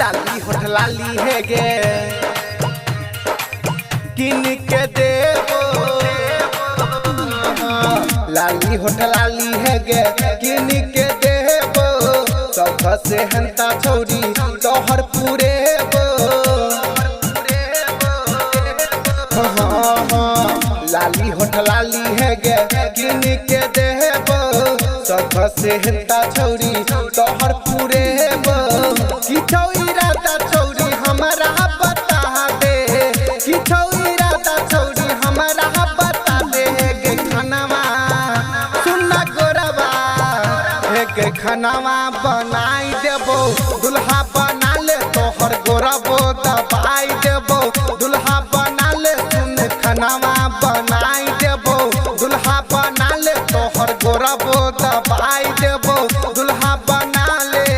लाली होठ लाली है गे किन के देबो, लाली होठ लाली है गे किन के देबो, सब से हंता छोड़ी तोहर पुरेबो। लाली होठ लाली है गे किन के देबो, सब से हंता छोड़ी तोहर पुरेबो। किछो इरादा छोड़ी हमरा बता दे, किछो इरादा छोड़ी हमरा बता दे गे खानावा सुना गोरबा गे खानावा बनाई देबो, दुल्हा बना ले तोहर गोरबो दबाई देबो, दुल्हा बना ले सुन खानावा बनाई देबो, दुल्हा बना ले तोहर गोरबो दबाई देबो, दुल्हा बना ले।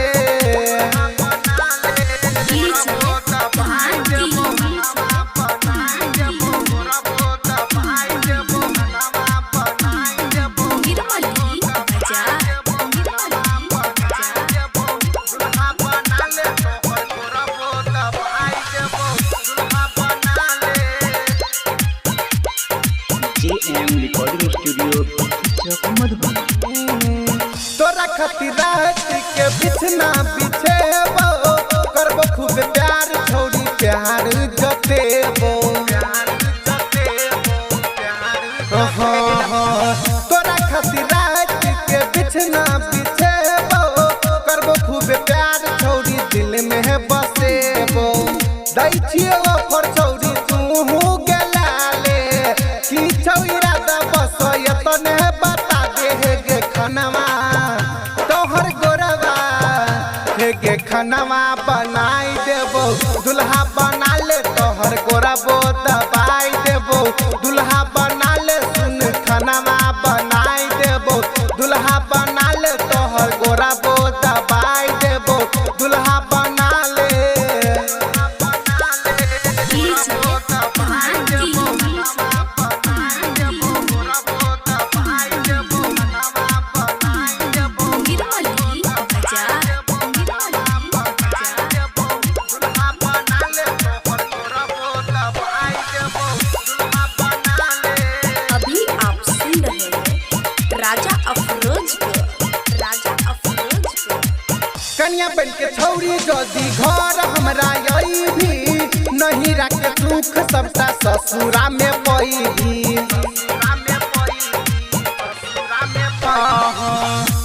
Recording studio Madhubani. तोरा खातिर रात के बिछना बिछेबो, करबो खूब प्यार छोड़ी प्यार जतेबो। तोरा खातिर रात के बिछना बिछेबो, करबो खूब प्यार छोड़ी दिल में बसेबो। दै छियो ऑफर छोड़ी तू गेला ले, किछो इरादा बस यतने बता दे गे खानावा तोहर गोरबा गे खानावा बनाई देबो, दुल्हा बना ले तोहर गोरबो दबाई देबो, दुल्हा बना ले सुन खानावा बनाई देबो, दुल्हा बना ले तोहर गोरबो दबाई देबो, दुल्हा बना ले। कन्या बन के छौरी जदी घर हमरा आई भी, नहीं रखे सुख सबटा ससुरा में पई भी।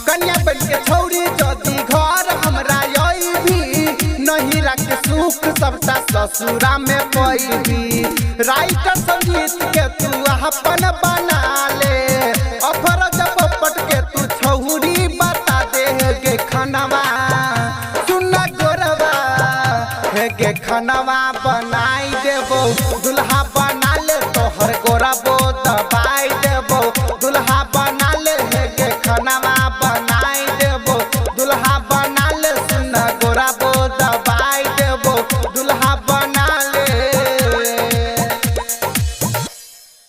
कन्या बन के छौरी जदी घर हमरा आई भी, नहीं रखे सुख सबटा ससुरा में पई भी। राइटर संगीत के तू अपन बना ले, अफर जब पट के तू छौरी बता दे गे खानावा गे खानावा बनाई देबो, दुल्हा बना ले तोहर गोरबो